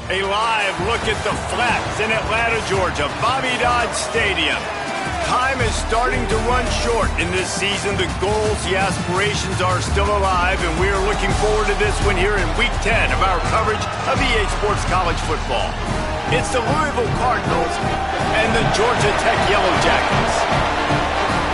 A live look at the Flats in Atlanta, Georgia, Bobby Dodd Stadium. Time is starting to run short in this season. The goals, the aspirations are still alive, and we are looking forward to this one here in Week 10 of our coverage of EA Sports College Football. It's the Louisville Cardinals and the Georgia Tech Yellow Jackets.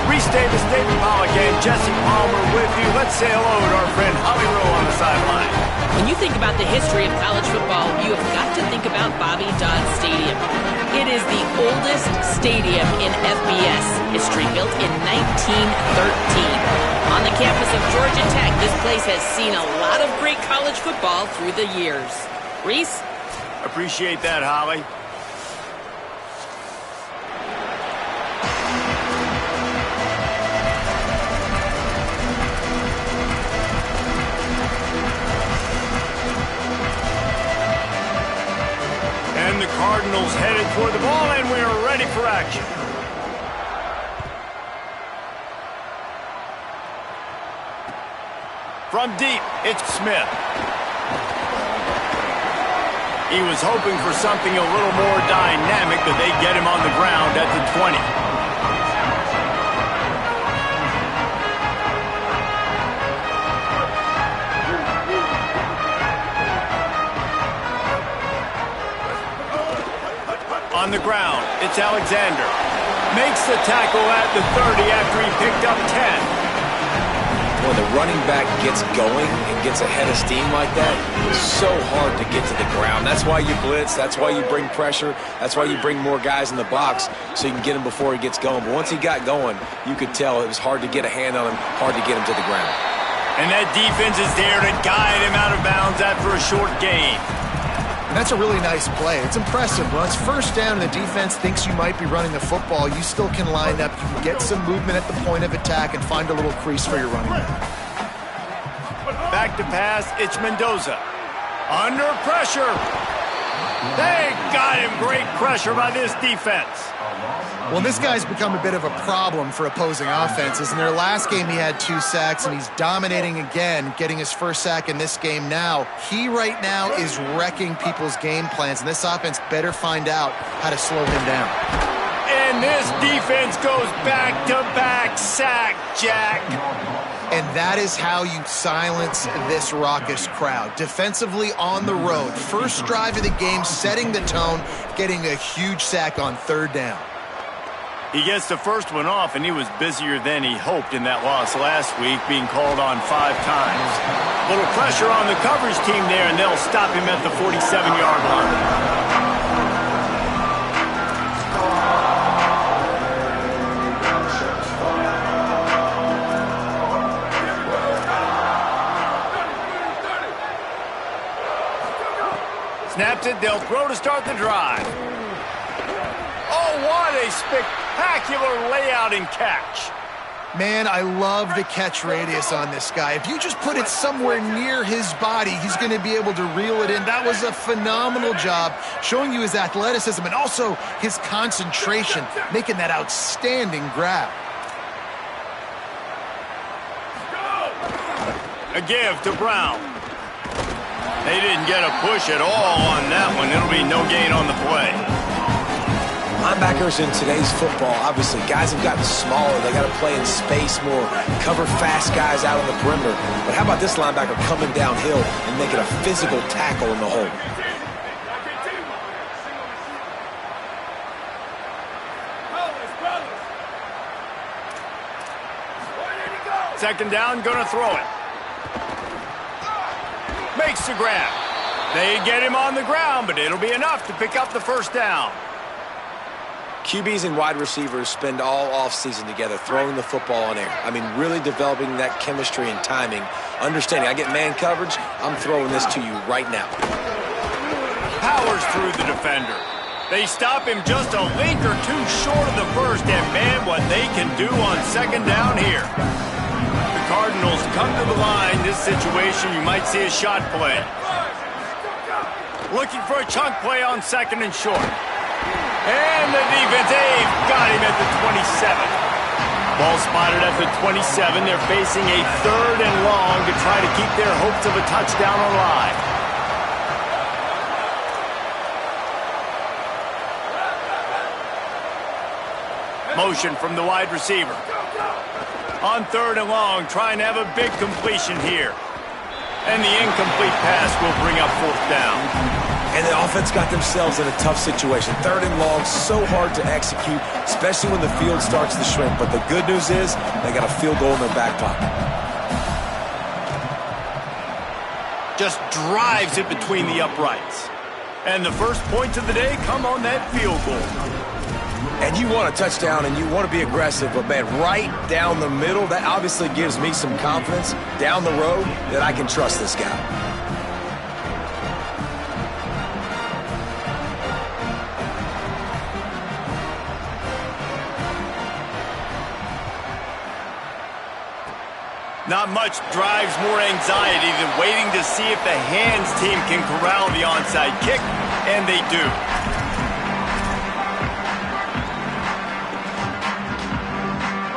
Reese Davis, David Pollack, and Jesse Palmer with you. Let's say hello to our friend Holly Rowe on the sideline. When you think about the history of college football, you have got to think about Bobby Dodd Stadium. It is the oldest stadium in FBS history, built in 1913. On the campus of Georgia Tech, this place has seen a lot of great college football through the years. Reese? Appreciate that, Holly. And the Cardinals headed for the ball, and we are ready for action. From deep, it's Smith. He was hoping for something a little more dynamic, but they get him on the ground at the 20. On the ground, it's Alexander. Makes the tackle at the 30 after he picked up 10. When the running back gets going and gets ahead of steam like that, it's so hard to get to the ground. That's why you blitz. That's why you bring pressure. That's why you bring more guys in the box so you can get him before he gets going. But once he got going, you could tell it was hard to get a hand on him, hard to get him to the ground. And that defense is there to guide him out of bounds after a short gain. And that's a really nice play. It's impressive. Well, it's first down and the defense thinks you might be running the football. You still can line up. You can get some movement at the point of attack and find a little crease for your running back. Back to pass, it's Mendoza. Under pressure. They got him. Great pressure by this defense. Well, this guy's become a bit of a problem for opposing offenses. In their last game, he had 2 sacks, and he's dominating again, getting his first sack in this game now. He right now is wrecking people's game plans, and this offense better find out how to slow him down. And this defense goes back-to-back sack, Jack. And that is how you silence this raucous crowd. Defensively on the road. First drive of the game, setting the tone, getting a huge sack on third down. He gets the first one off, and he was busier than he hoped in that loss last week, being called on 5 times. A little pressure on the coverage team there, and they'll stop him at the 47-yard line. Snaps it, they'll throw to start the drive. Oh, what a spectacular layout and catch. Man, I love the catch radius on this guy. If you just put it somewhere near his body, he's going to be able to reel it in. That was a phenomenal job, showing you his athleticism and also his concentration, making that outstanding grab. A give to Brown. They didn't get a push at all on that one. It'll be no gain on the play. Linebackers in today's football, obviously, guys have gotten smaller. They got to play in space more, cover fast guys out on the perimeter. But how about this linebacker coming downhill and making a physical tackle in the hole? Second down, gonna throw it. Makes the grab. They get him on the ground, but it'll be enough to pick up the first down. QBs and wide receivers spend all offseason together throwing the football in air. I mean, really developing that chemistry and timing. Understanding, I get man coverage, I'm throwing this to you right now. Powers through the defender. They stop him just a link or two short of the first, and man, what they can do on second down here. The Cardinals come to the line. This situation, you might see a shot play. Looking for a chunk play on second and short. And the defense, they've got him at the 27. Ball spotted at the 27. They're facing a third and long to try to keep their hopes of a touchdown alive. Motion from the wide receiver. On 3rd and long, trying to have a big completion here. And the incomplete pass will bring up 4th down. And the offense got themselves in a tough situation. 3rd and long, so hard to execute, especially when the field starts to shrink. But the good news is they got a field goal in their back pocket. Just drives it between the uprights. And the first points of the day come on that field goal. And you want a touchdown and you want to be aggressive, but man, right down the middle, that obviously gives me some confidence down the road that I can trust this guy. Not much drives more anxiety than waiting to see if the hands team can corral the onside kick, and they do.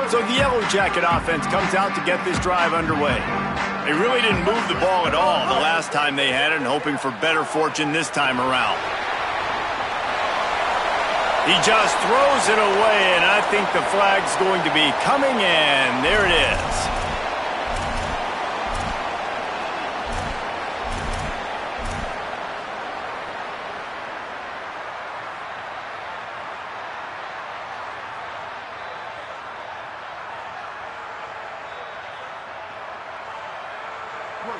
So the Yellow Jacket offense comes out to get this drive underway. They really didn't move the ball at all the last time they had it, and hoping for better fortune this time around. He just throws it away, and I think the flag's going to be coming in. There it is.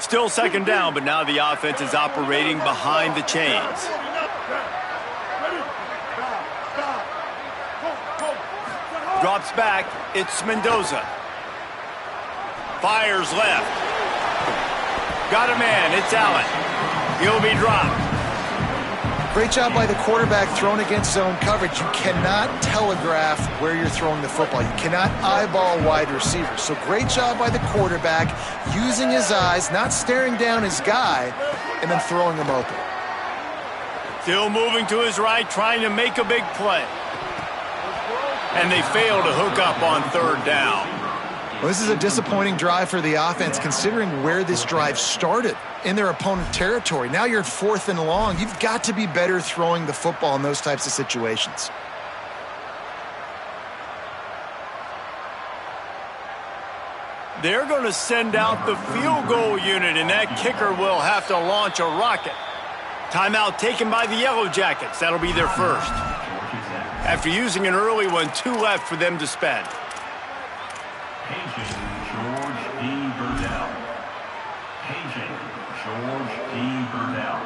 Still 2nd down, but now the offense is operating behind the chains. Drops back. It's Mendoza. Fires left. Got a man. It's Allen. He'll be dropped. Great job by the quarterback thrown against zone coverage. You cannot telegraph where you're throwing the football. You cannot eyeball wide receivers. So great job by the quarterback using his eyes, not staring down his guy, and then throwing him open. Still moving to his right, trying to make a big play. And they fail to hook up on 3rd down. Well, this is a disappointing drive for the offense considering where this drive started, in their opponent territory. Now you're at 4th and long. You've got to be better throwing the football in those types of situations. They're going to send out the field goal unit, and that kicker will have to launch a rocket. Timeout taken by the Yellow Jackets. That'll be their first. After using an early one, 2 left for them to spend. Paging George D. Burdell. Paging George D. Burdell.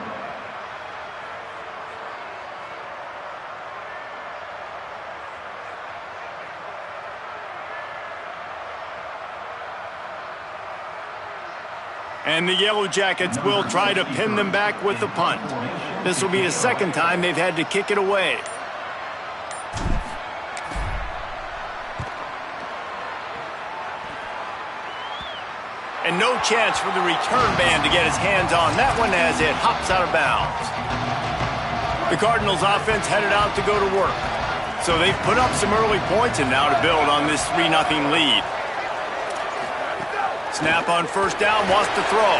And the Yellow Jackets will try to pin them back with the punt. This will be the 2nd time they've had to kick it away. And no chance for the return man to get his hands on that one as it hops out of bounds. The Cardinals offense headed out to go to work. So they've put up some early points and now to build on this 3-0 lead. Snap on 1st down, wants to throw.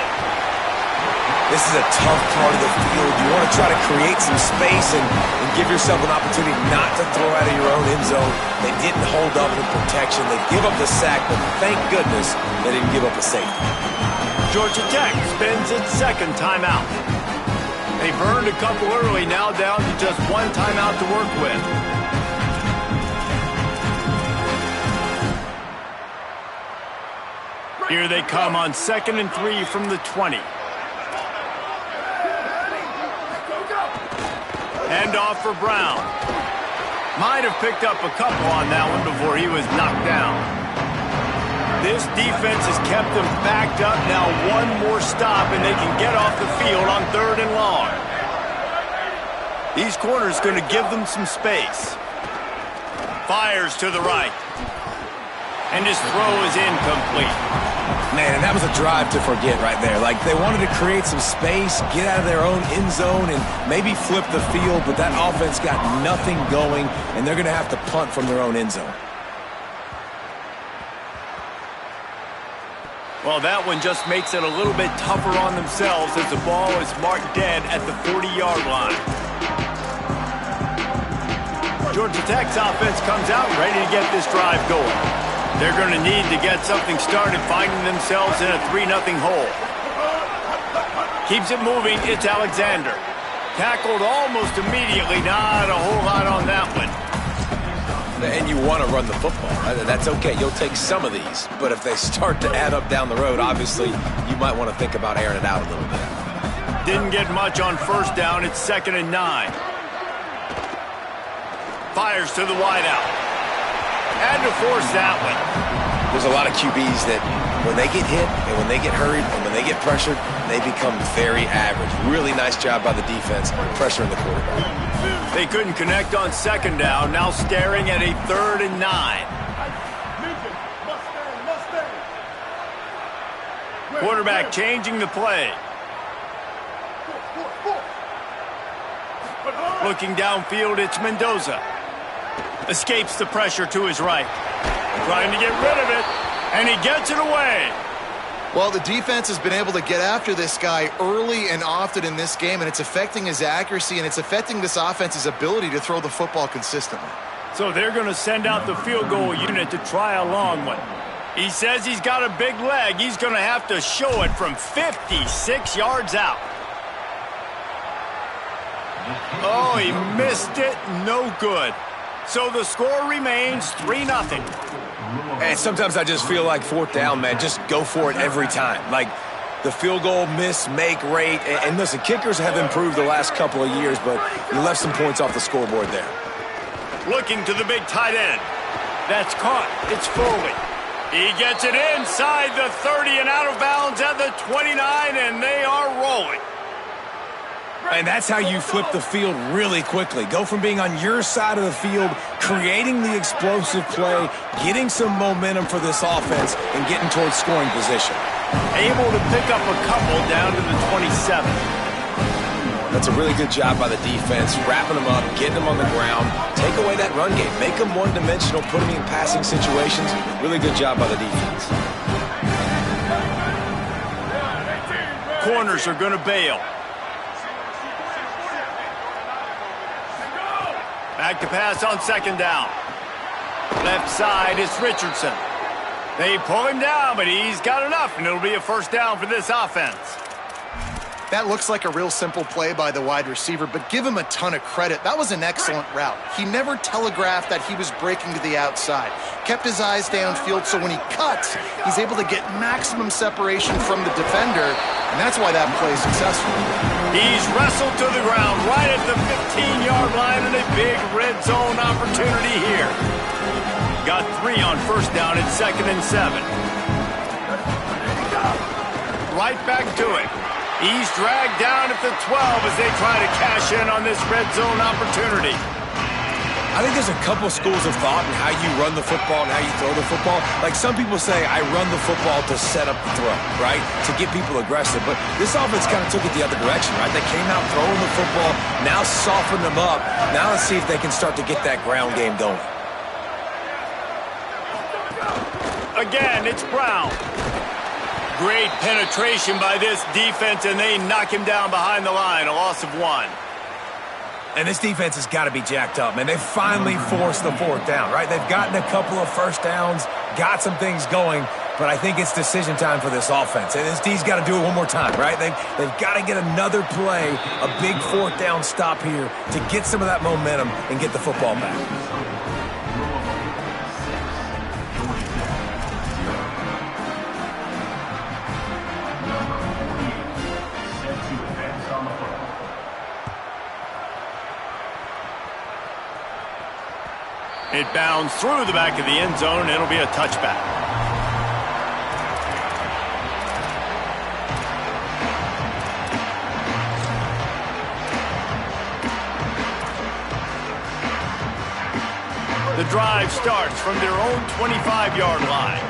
This is a tough part of the field. You want to try to create some space and give yourself an opportunity not to throw out of your own end zone. They didn't hold up in protection. They give up the sack, but thank goodness they didn't give up a safety. Georgia Tech spends its 2nd timeout. They burned a couple early, now down to just 1 timeout to work with. Here they come on 2nd and 3 from the 20. Hand off for Brown. Might have picked up a couple on that one before he was knocked down. This defense has kept them backed up. Now 1 more stop and they can get off the field on 3rd and long. These corners going to give them some space. Fires to the right. And his throw is incomplete. Man, and that was a drive to forget right there. Like, they wanted to create some space, get out of their own end zone, and maybe flip the field, but that offense got nothing going, and they're going to have to punt from their own end zone. Well, that one just makes it a little bit tougher on themselves as the ball is marked dead at the 40-yard line. Georgia Tech's offense comes out ready to get this drive going. They're going to need to get something started, finding themselves in a 3-0 hole. Keeps it moving, it's Alexander. Tackled almost immediately, not a whole lot on that one. And you want to run the football. That's okay. You'll take some of these. But if they start to add up down the road, obviously, you might want to think about airing it out a little bit. Didn't get much on first down. It's 2nd and 9. Fires to the wideout. Had to force that one. There's a lot of QBs that when they get hit and when they get hurried and when they get pressured, they become very average. Really nice job by the defense pressuring the quarterback. They couldn't connect on 2nd down. Now staring at a 3rd and 9. Quarterback changing the play. Looking downfield, it's Mendoza. Escapes the pressure to his right. Trying to get rid of it, and he gets it away. Well, the defense has been able to get after this guy early and often in this game, and it's affecting his accuracy, and it's affecting this offense's ability to throw the football consistently. So they're going to send out the field goal unit to try a long one. He says he's got a big leg. He's going to have to show it from 56 yards out. Oh, he missed it. No good. So the score remains 3-0. And sometimes I just feel like 4th down, man, just go for it every time. Like the field goal miss-make rate. And listen, kickers have improved the last couple of years, but you left some points off the scoreboard there. Looking to the big tight end. That's caught. It's Foley. He gets it inside the 30 and out of bounds at the 29, and they are rolling. And that's how you flip the field really quickly. Go from being on your side of the field, creating the explosive play, getting some momentum for this offense, and getting towards scoring position. Able to pick up a couple down to the 27. That's a really good job by the defense, wrapping them up, getting them on the ground, take away that run game, make them one-dimensional, put them in passing situations. Really good job by the defense. Corners are going to bail. Back to pass on 2nd down. Left side is Richardson. They pull him down, but he's got enough, and it'll be a 1st down for this offense. That looks like a real simple play by the wide receiver, but give him a ton of credit. That was an excellent route. He never telegraphed that he was breaking to the outside. Kept his eyes downfield, so when he cuts, he's able to get maximum separation from the defender, and that's why that play is successful. He's wrestled to the ground right at the 15-yard line, and a big red zone opportunity here. Got 3 on 1st down at 2nd and 7. Right back to it. He's dragged down at the 12 as they try to cash in on this red zone opportunity. I think there's a couple schools of thought in how you run the football and how you throw the football. Like some people say, I run the football to set up the throw, right? To get people aggressive. But this offense kind of took it the other direction, right? They came out throwing the football, now soften them up. Now let's see if they can start to get that ground game going. Again, it's Brown. Great penetration by this defense, and they knock him down behind the line, a loss of 1. And this defense has got to be jacked up, man. They finally forced the 4th down, right? They've gotten a couple of 1st downs, got some things going, but I think it's decision time for this offense. And this D's got to do it one more time, right? They've got to get another play, a big 4th down stop here to get some of that momentum and get the football back. It bounds through the back of the end zone, and it'll be a touchback. The drive starts from their own 25-yard line.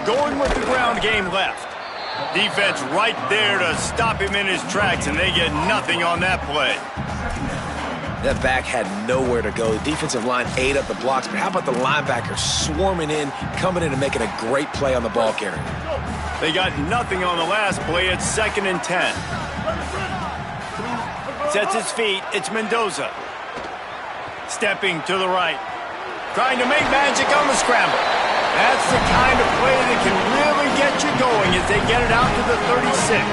Going with the ground game left. Defense right there to stop him in his tracks, and they get nothing on that play. That back had nowhere to go. The defensive line ate up the blocks, but how about the linebackers swarming in, coming in and making a great play on the ball carrier? They got nothing on the last play. It's 2nd and 10. sets his feet. It's Mendoza. Stepping to the right. Trying to make magic on the scramble. That's the kind of play that can really get you going as they get it out to the 36.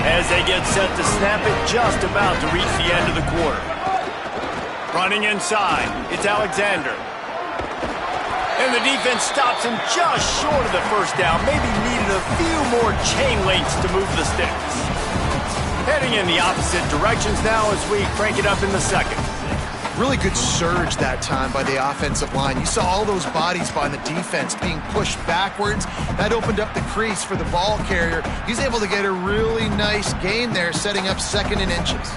As they get set to snap it, just about to reach the end of the quarter. Running inside, it's Alexander. And the defense stops him just short of the first down. Maybe needed a few more chain links to move the sticks. Heading in the opposite directions now as we crank it up in the second. Really good surge that time by the offensive line. You saw all those bodies by the defense being pushed backwards. That opened up the crease for the ball carrier. He's able to get a really nice gain there, setting up 2nd and inches.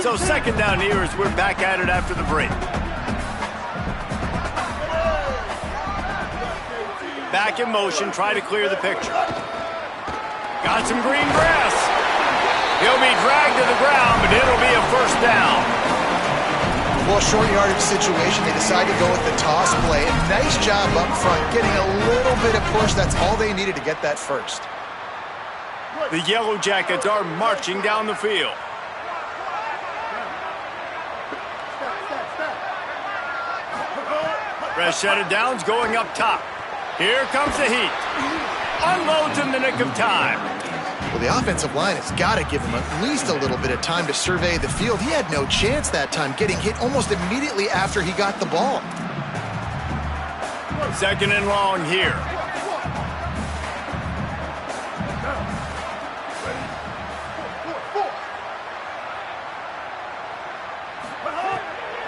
So 2nd down here as we're back at it after the break. Back in motion, try to clear the picture. Got some green grass. He'll be dragged to the ground, but it'll be a first down. Well, short yardage situation, they decide to go with the toss play. And nice job up front, getting a little bit of push. That's all they needed to get that first. The Yellow Jackets are marching down the field. Rashad Downs going up top. Here comes the heat. Unloads in the nick of time. Well, the offensive line has got to give him at least a little bit of time to survey the field. He had no chance that time, getting hit almost immediately after he got the ball. 2nd and long here.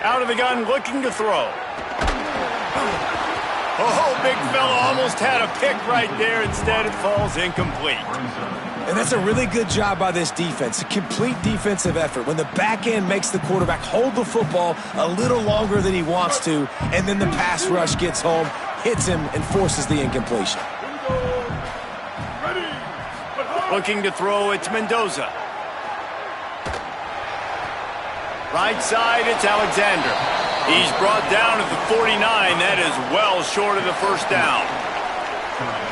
Out of the gun, looking to throw. Oh, big fella almost had a pick right there. Instead, it falls incomplete. And that's a really good job by this defense. A complete defensive effort. When the back end makes the quarterback hold the football a little longer than he wants to, and then the pass rush gets home, hits him, and forces the incompletion. Looking to throw, it's Mendoza. Right side, it's Alexander. He's brought down at the 49. That is well short of the first down.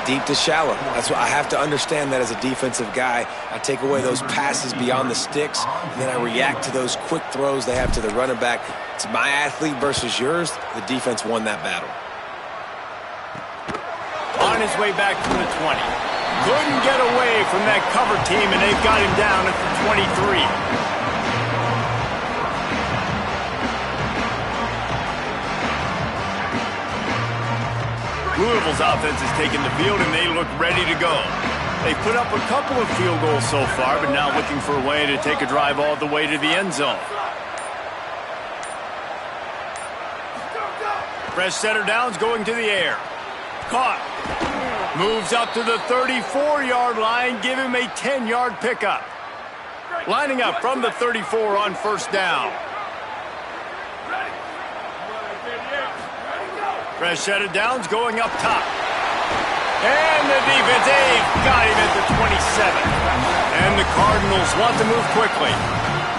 Deep to shallow. That's what I have to understand that as a defensive guy. I take away those passes beyond the sticks, and then I react to those quick throws they have to the running back. It's my athlete versus yours. The defense won that battle. On his way back from the 20. Couldn't get away from that cover team, and they've got him down at the 23. Louisville's offense has taken the field, and they look ready to go. They've put up a couple of field goals so far, but now looking for a way to take a drive all the way to the end zone. Fresh center downs going to the air. Caught. Moves up to the 34-yard line. Give him a 10-yard pickup. Lining up from the 34 on first down. Fresh set of downs going up top. And the defense, they've got him at the 27. And the Cardinals want to move quickly.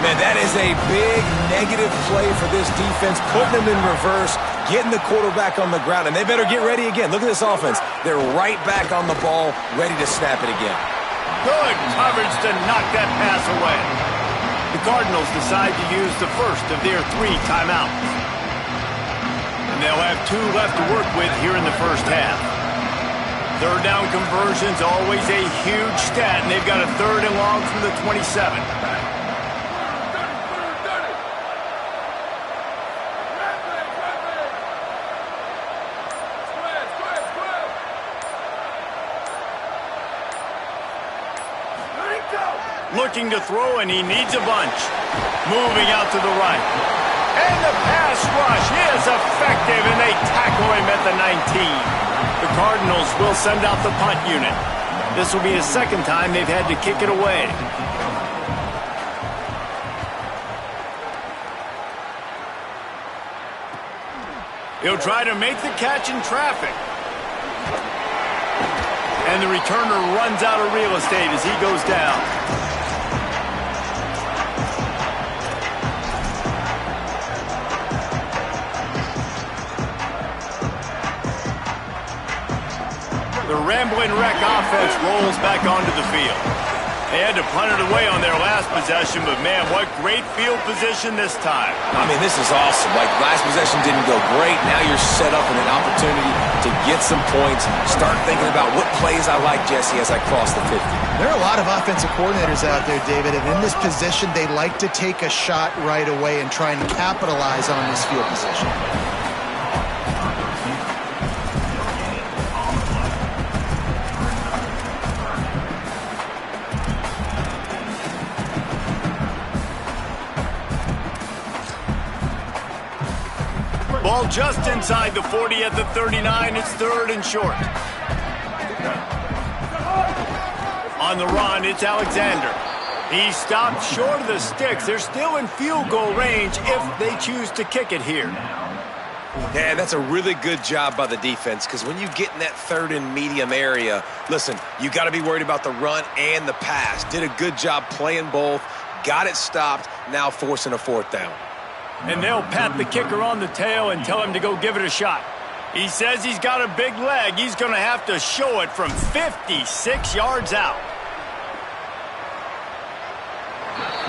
Man, that is a big negative play for this defense, putting them in reverse, getting the quarterback on the ground, and they better get ready again. Look at this offense. They're right back on the ball, ready to snap it again. Good coverage to knock that pass away. The Cardinals decide to use the first of their 3 timeouts. And they'll have 2 left to work with here in the first half. Third down conversion's always a huge stat, and they've got a 3rd and long from the 27. Looking to throw, and he needs a bunch. Moving out to the right. And the pass rush is effective, and they tackle him at the 19. The Cardinals will send out the punt unit. This will be the 2nd time they've had to kick it away. He'll try to make the catch in traffic. And the returner runs out of real estate as he goes down. The Rambling Wreck offense rolls back onto the field. They had to punt it away on their last possession, but man, what great field position this time. I mean, this is awesome. Like, last possession didn't go great. Now you're set up in an opportunity to get some points. Start thinking about what plays I like, Jesse, as I cross the 50. There are a lot of offensive coordinators out there, David, and in this position, they like to take a shot right away and try and capitalize on this field position. Ball just inside the 40 at the 39. It's 3rd and short. On the run, it's Alexander. He stopped short of the sticks. They're still in field goal range if they choose to kick it here. Yeah, that's a really good job by the defense, because when you get in that 3rd and medium area, listen, you got to be worried about the run and the pass. Did a good job playing both, got it stopped, now forcing a 4th down. And they'll pat the kicker on the tail and tell him to go give it a shot. He says he's got a big leg. He's going to have to show it from 56 yards out.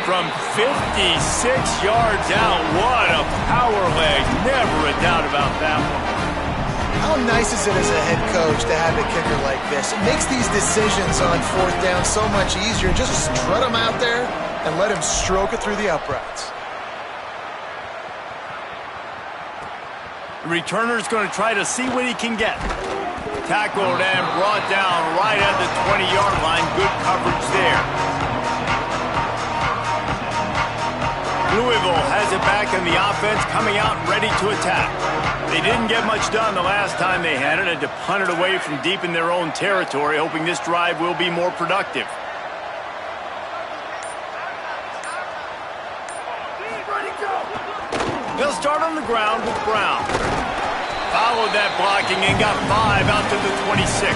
From 56 yards out, what a power leg. Never a doubt about that one. How nice is it as a head coach to have a kicker like this? It makes these decisions on 4th down so much easier. Just strut him out there and let him stroke it through the uprights. The returner's going to try to see what he can get. Tackled and brought down right at the 20-yard line. Good coverage there. Louisville has it back in the offense, coming out ready to attack. They didn't get much done the last time they had it, and to punt it away from deep in their own territory, hoping this drive will be more productive. They'll start on the ground with Brown. Followed that blocking and got 5 out to the 26.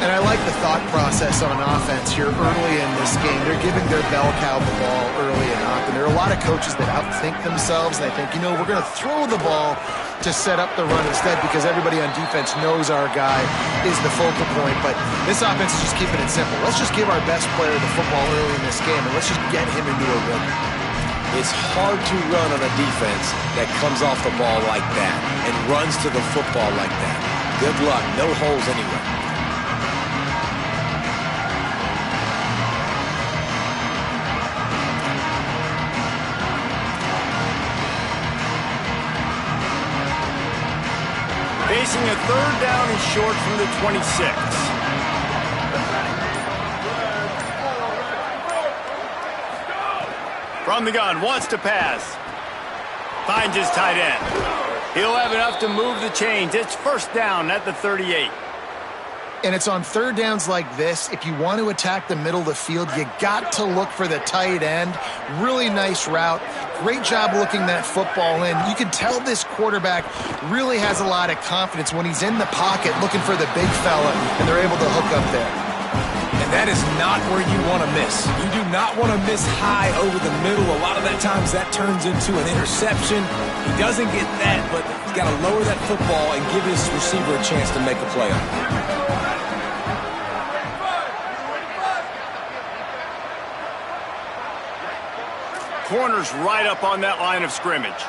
And I like the thought process on offense here early in this game. They're giving their bell cow the ball early and often. There are a lot of coaches that outthink themselves. They think, you know, we're going to throw the ball to set up the run instead because everybody on defense knows our guy is the focal point. But this offense is just keeping it simple. Let's just give our best player the football early in this game, and let's just get him into a rhythm. It's hard to run on a defense that comes off the ball like that and runs to the football like that. Good luck. No holes anywhere. Facing a 3rd down and short from the 26. From the gun, wants to pass. Finds his tight end. He'll have enough to move the chains. It's 1st down at the 38. And it's on 3rd downs like this. If you want to attack the middle of the field, you got to look for the tight end. Really nice route. Great job looking that football in. You can tell this quarterback really has a lot of confidence when he's in the pocket looking for the big fella, and they're able to hook up there. And that is not where you want to miss. You do not want to miss high over the middle. A lot of that times that turns into an interception. He doesn't get that, but he's got to lower that football and give his receiver a chance to make a play on it. Corner's right up on that line of scrimmage.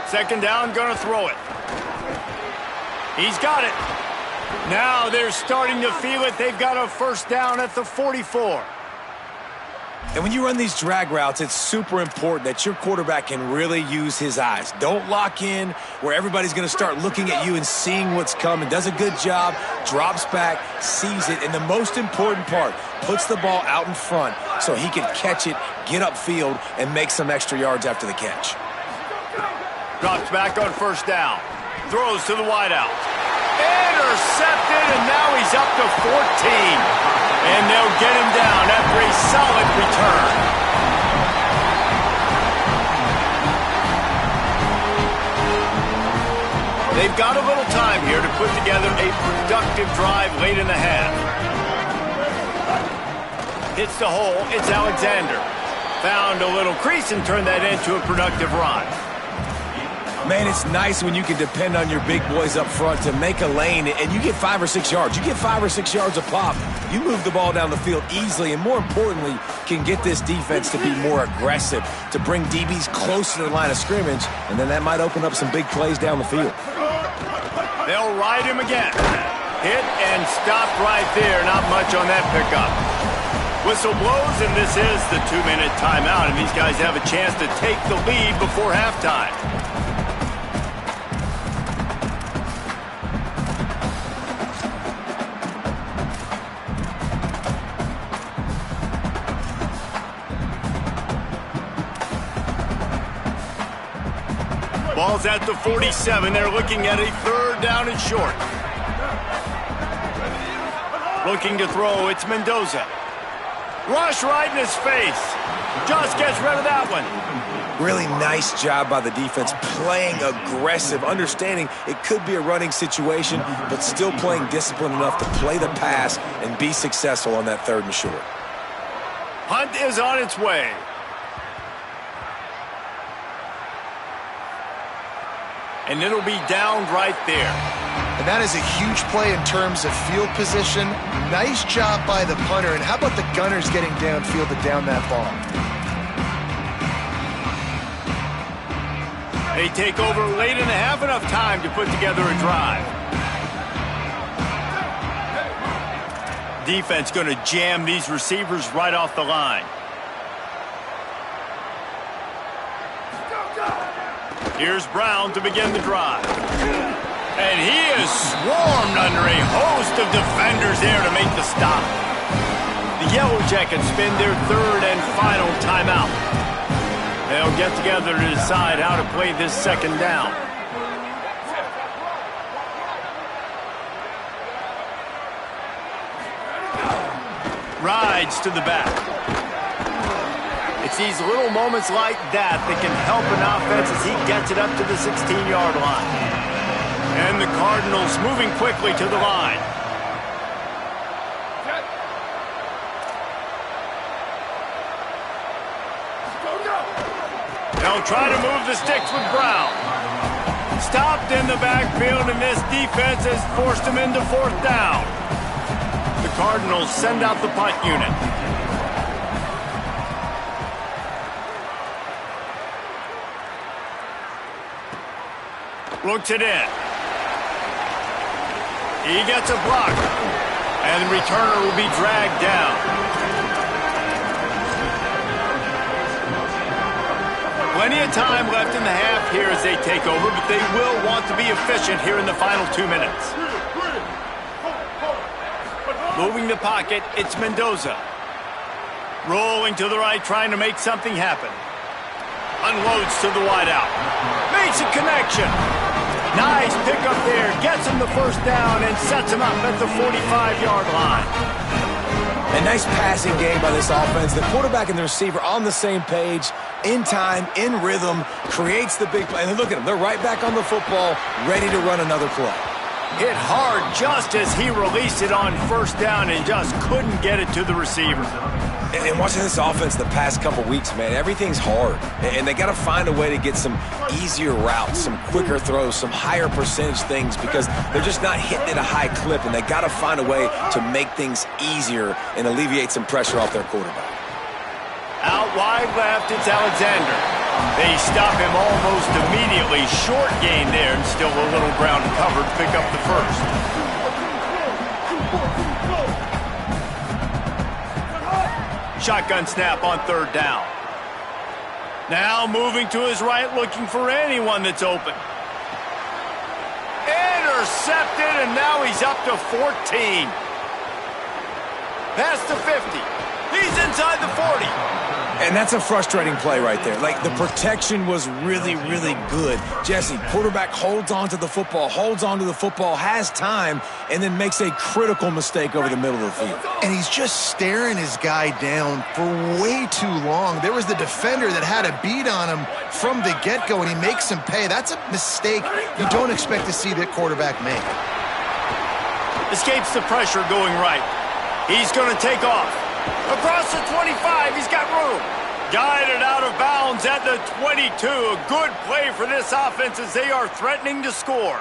Second down, gonna throw it. He's got it. Now they're starting to feel it. They've got a 1st down at the 44. And when you run these drag routes, it's super important that your quarterback can really use his eyes. Don't lock in where everybody's going to start looking at you and seeing what's coming. Does a good job, drops back, sees it, and the most important part, puts the ball out in front so he can catch it, get upfield, and make some extra yards after the catch. Drops back on 1st down. Throws to the wideout. Intercepted, and now he's up to 14. And they'll get him down after a solid return. They've got a little time here to put together a productive drive late in the half. Hits the hole. It's Alexander. Found a little crease and turned that into a productive run. Man, it's nice when you can depend on your big boys up front to make a lane, and you get 5 or 6 yards. You get 5 or 6 yards a pop. You move the ball down the field easily, and more importantly, can get this defense to be more aggressive, to bring DBs close to the line of scrimmage, and then that might open up some big plays down the field. They'll ride him again. Hit and stopped right there. Not much on that pickup. Whistle blows, and this is the 2-minute timeout, and these guys have a chance to take the lead before halftime. Ball's at the 47. They're looking at a 3rd down and short. Looking to throw. It's Mendoza. Rush right in his face. Just gets rid of that one. Really nice job by the defense, playing aggressive, understanding it could be a running situation, but still playing disciplined enough to play the pass and be successful on that 3rd and short. Hunt is on its way. And it'll be down right there. And that is a huge play in terms of field position. Nice job by the punter. And how about the gunners getting downfield to down that ball? They take over late and have enough time to put together a drive. Defense going to jam these receivers right off the line. Here's Brown to begin the drive. And he is swarmed under a host of defenders there to make the stop. The Yellow Jackets spend their 3rd and final timeout. They'll get together to decide how to play this 2nd down. Rides to the back. It's these little moments like that that can help an offense as he gets it up to the 16-yard line. And the Cardinals moving quickly to the line. They'll try to move the sticks with Brown. Stopped in the backfield, and this defense has forced him into 4th down. The Cardinals send out the punt unit. Looks it in. He gets a block. And the returner will be dragged down. Plenty of time left in the half here as they take over, but they will want to be efficient here in the final 2 minutes. Moving the pocket, it's Mendoza. Rolling to the right, trying to make something happen. Unloads to the wideout. Makes a connection. Nice pickup there. Gets him the 1st down and sets him up at the 45-yard line. A nice passing game by this offense. The quarterback and the receiver on the same page, in time, in rhythm, creates the big play. And look at them. They're right back on the football, ready to run another play. Hit hard just as he released it on 1st down and just couldn't get it to the receiver. And watching this offense the past couple weeks, man, everything's hard. And they got to find a way to get some easier routes, some quicker throws, some higher percentage things because they're just not hitting at a high clip, and they got to find a way to make things easier and alleviate some pressure off their quarterback. Out wide left, it's Alexander. They stop him almost immediately. Short gain there, and still a little ground covered to pick up the 1st. Shotgun snap on 3rd down. Now moving to his right, looking for anyone that's open. Intercepted, and now he's up to 14. Past the 50. He's inside the 40. And that's a frustrating play right there. Like, the protection was really, really good. Jesse, quarterback holds on to the football, has time, and then makes a critical mistake over the middle of the field. And he's just staring his guy down for way too long. There was the defender that had a beat on him from the get-go, and he makes him pay. That's a mistake you don't expect to see that quarterback make. Escapes the pressure going right. He's going to take off. Across the 25, he's got room. Guided out of bounds at the 22. A good play for this offense as they are threatening to score.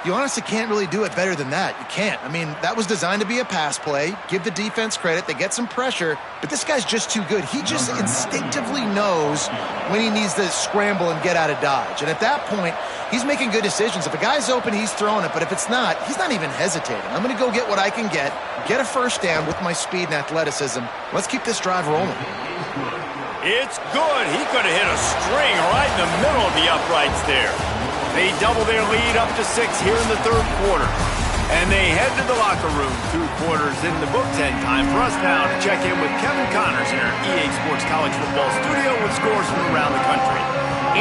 You honestly can't really do it better than that. You can't. I mean, that was designed to be a pass play. Give the defense credit. They get some pressure, but this guy's just too good. He just instinctively knows when he needs to scramble and get out of dodge. And at that point, he's making good decisions. If a guy's open, he's throwing it, but if it's not, he's not even hesitating. I'm going to go get what I can get a first down with my speed and athleticism. Let's keep this drive rolling. It's good. He could have hit a string right in the middle of the uprights there. They double their lead up to 6 here in the third quarter. And they head to the locker room. 2 quarters in the books, and time for us now to check in with Kevin Connors in our EA Sports College Football studio with scores from around the country.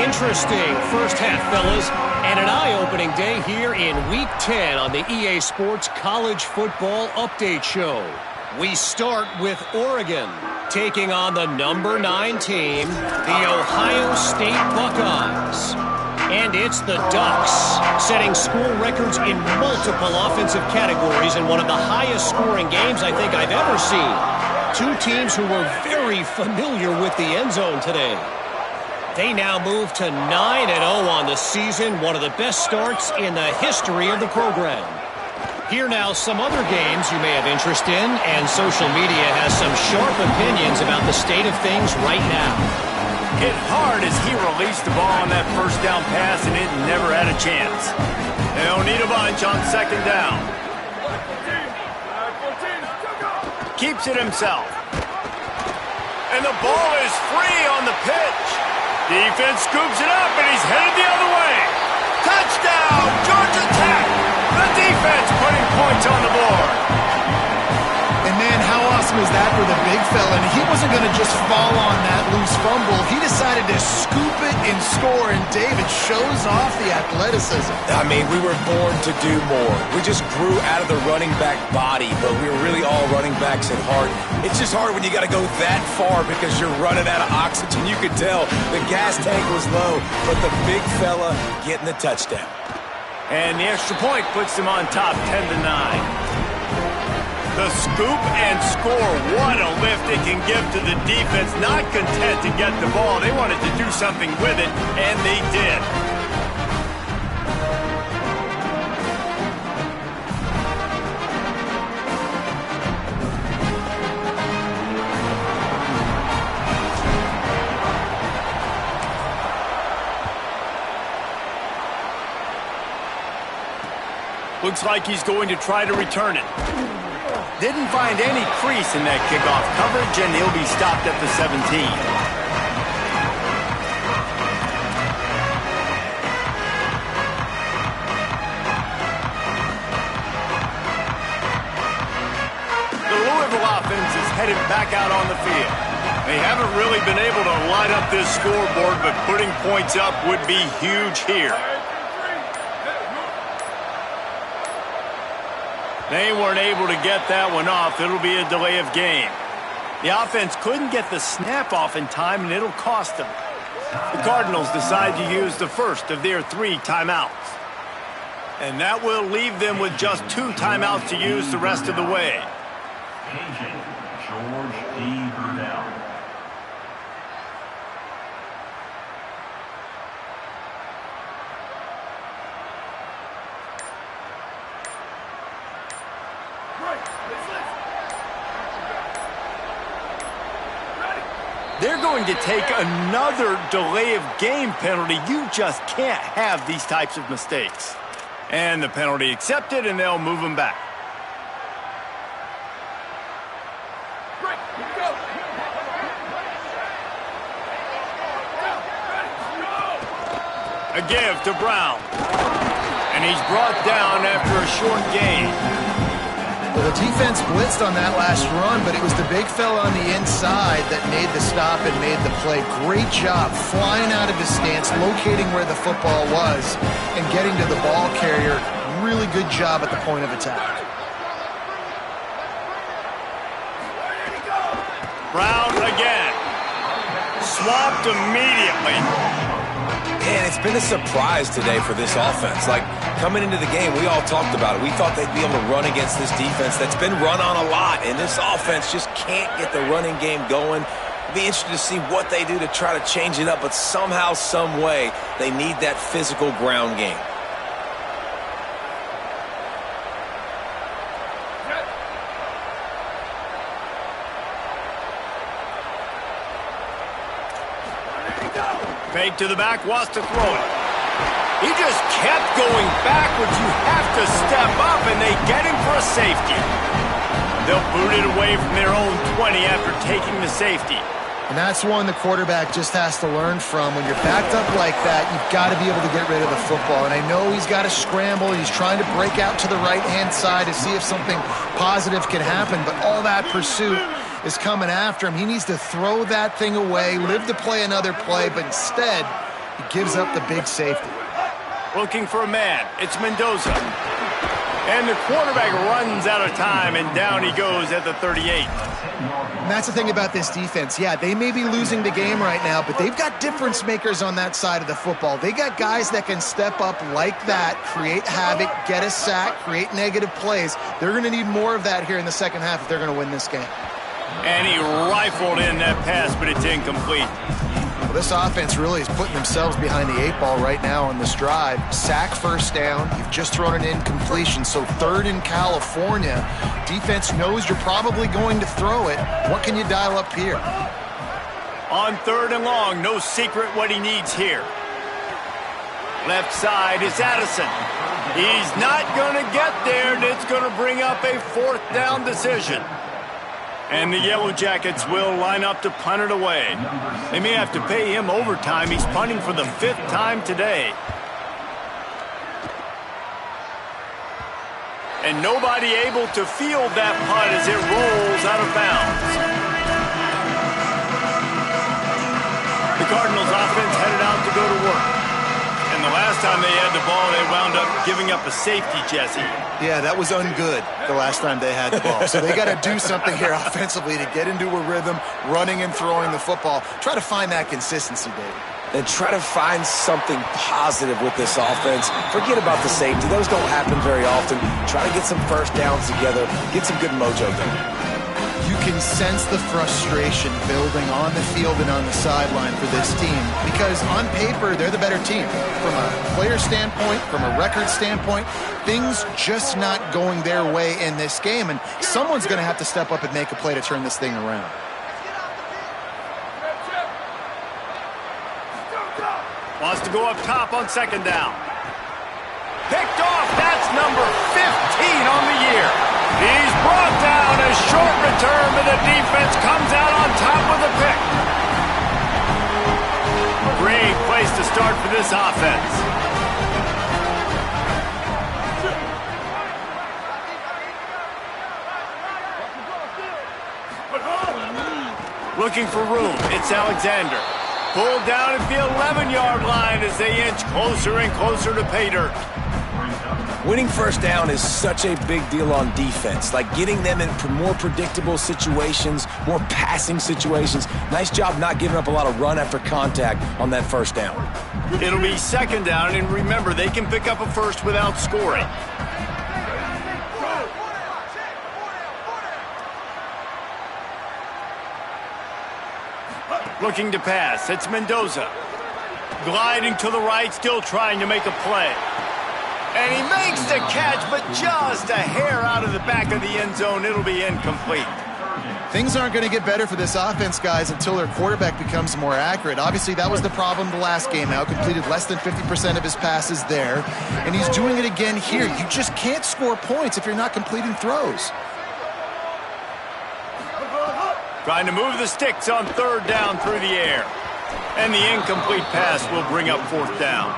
Interesting first half, fellas, and an eye-opening day here in Week 10 on the EA Sports College Football Update Show. We start with Oregon taking on the number 9 team, the Ohio State Buckeyes. And it's the Ducks, setting school records in multiple offensive categories in one of the highest scoring games I think I've ever seen. 2 teams who were very familiar with the end zone today. They now move to 9-0 on the season, one of the best starts in the history of the program. Here now some other games you may have interest in, and social media has some sharp opinions about the state of things right now. Hit hard as he released the ball on that first down pass, and it never had a chance. They'll need a bunch on second down. Keeps it himself. And the ball is free on the pitch. Defense scoops it up, and he's headed the other way. Touchdown, Georgia Tech. The defense putting points on the board. And man, how awesome is that for the big fella? And he wasn't going to just fall on that loose fumble. He decided to scoop it and score, and David shows off the athleticism. I mean, we were born to do more. We just grew out of the running back body, but we were really all running backs at heart. It's just hard when you got to go that far because you're running out of oxygen. You could tell the gas tank was low, but the big fella getting the touchdown. And the extra point puts them on top 10-9. The scoop and score, what a lift it can give to the defense. Not content to get the ball, they wanted to do something with it, and they did. Looks like he's going to try to return it. Didn't find any crease in that kickoff coverage, and he'll be stopped at the 17. The Louisville offense is headed back out on the field. They haven't really been able to light up this scoreboard, but putting points up would be huge here. They weren't able to get that one off. It'll be a delay of game. The offense couldn't get the snap off in time, and it'll cost them. The Cardinals decide to use the first of their 3 timeouts. And that will leave them with just 2 timeouts to use the rest of the way. KJ, George D. Burdell. They're going to take another delay of game penalty. You just can't have these types of mistakes. And the penalty accepted, and they'll move them back. A give to Brown. And he's brought down after a short gain. Well, the defense blitzed on that last run, but it was the big fella on the inside that made the stop and made the play. Great job flying out of his stance, locating where the football was, and getting to the ball carrier. Really good job at the point of attack. Brown again. Swapped immediately. Man, it's been a surprise today for this offense. Like, coming into the game, we all talked about it. We thought they'd be able to run against this defense that's been run on a lot, and this offense just can't get the running game going. Be interested to see what they do to try to change it up, but somehow, some way, they need that physical ground game. Fake to the back, wants to throw it. He just kept going backwards. You have to step up, and they get him for a safety. They'll boot it away from their own 20 after taking the safety. And that's one the quarterback just has to learn from. When you're backed up like that, you've got to be able to get rid of the football. And I know he's got to scramble, and he's trying to break out to the right-hand side to see if something positive can happen, but all that pursuit is coming after him. He needs to throw that thing away, live to play another play, but instead, he gives up the big safety. Looking for a man. It's Mendoza. And the quarterback runs out of time, and down he goes at the 38. And that's the thing about this defense. Yeah, they may be losing the game right now, but they've got difference makers on that side of the football. They got guys that can step up like that, create havoc, get a sack, create negative plays. They're going to need more of that here in the second half if they're going to win this game. And he rifled in that pass, but it's incomplete. Well, this offense really is putting themselves behind the 8 ball right now on this drive. Sack, first down. You've just thrown an incompletion, so third in California. Defense knows you're probably going to throw it. What can you dial up here? On third and long, no secret what he needs here. Left side is Addison. He's not going to get there, and it's going to bring up a fourth down decision. And the Yellow Jackets will line up to punt it away. They may have to pay him overtime. He's punting for the 5th time today. And nobody able to field that punt as it rolls out of bounds. The Cardinals offense headed out to go to work. And the last time they had the ball, they wound up giving up a safety, Jesse. Yeah, that was ungood the last time they had the ball. So they got to do something here offensively to get into a rhythm, running and throwing the football. Try to find that consistency, David. And try to find something positive with this offense. Forget about the safety. Those don't happen very often. Try to get some first downs together. Get some good mojo going. You can sense the frustration building on the field and on the sideline for this team because on paper, they're the better team. From a player standpoint, from a record standpoint, things just not going their way in this game, and someone's going to have to step up and make a play to turn this thing around. Wants to go up top on second down. Picked off. That's number 15 on the year. He's brought down. A short return, but the defense comes out on top with a pick. Great place to start for this offense. Looking for room. It's Alexander. Pulled down at the 11-yard line as they inch closer and closer to pay dirt. Winning first down is such a big deal on defense, like getting them in more predictable situations, more passing situations. Nice job not giving up a lot of run after contact on that first down. It'll be second down, and remember, they can pick up a first without scoring. Looking to pass. It's Mendoza. Gliding to the right, still trying to make a play. And he makes the catch, but just a hair out of the back of the end zone. It'll be incomplete. Things aren't going to get better for this offense, guys, until their quarterback becomes more accurate. Obviously, that was the problem the last game out. Completed less than 50% of his passes there. And he's doing it again here. You just can't score points if you're not completing throws. Trying to move the sticks on third down through the air. And the incomplete pass will bring up fourth down.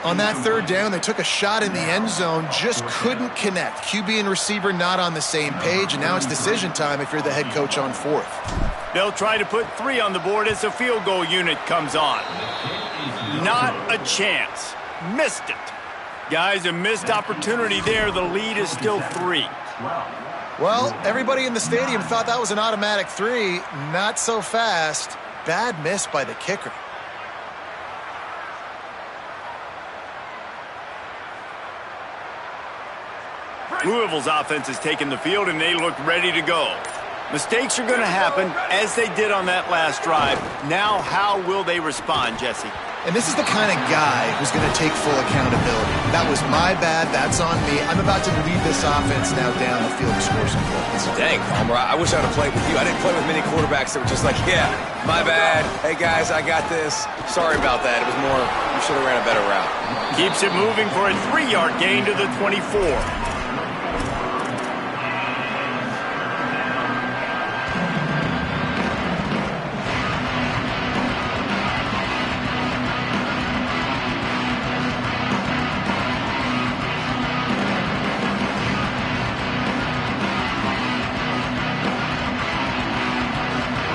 On that third down, they took a shot in the end zone, just couldn't connect. QB and receiver not on the same page, and now it's decision time if you're the head coach on fourth. They'll try to put 3 on the board as the field goal unit comes on. Not a chance. Missed it. Guys, a missed opportunity there. The lead is still 3. Well, everybody in the stadium thought that was an automatic 3. Not so fast. Bad miss by the kicker. Louisville's offense has taken the field, and they look ready to go. Mistakes are going to happen, as they did on that last drive. Now, how will they respond, Jesse? And this is the kind of guy who's going to take full accountability. That was my bad. That's on me. I'm about to lead this offense now down the field to score some points. Dang, Palmer, I wish I'd have played with you. I didn't play with many quarterbacks that were just like, yeah, my bad. Hey, guys, I got this. Sorry about that. It was more, you should have ran a better route. Keeps it moving for a 3-yard gain to the 24.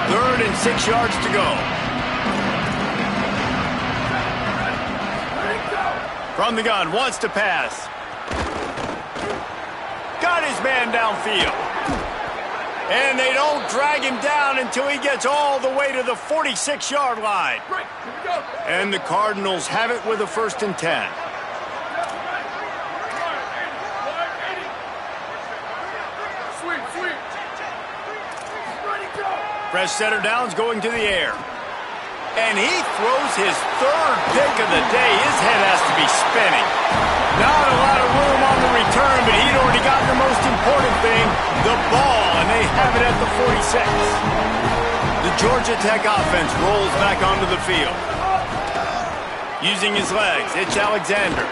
Third and 6 yards to go. From the gun, wants to pass. Got his man downfield. And they don't drag him down until he gets all the way to the 46-yard line. And the Cardinals have it with a 1st and 10. Fresh setter downs going to the air. And he throws his 3rd pick of the day. His head has to be spinning. Not a lot of room on the return, but he'd already gotten the most important thing, the ball, and they have it at the 46. The Georgia Tech offense rolls back onto the field. Using his legs, it's Alexander.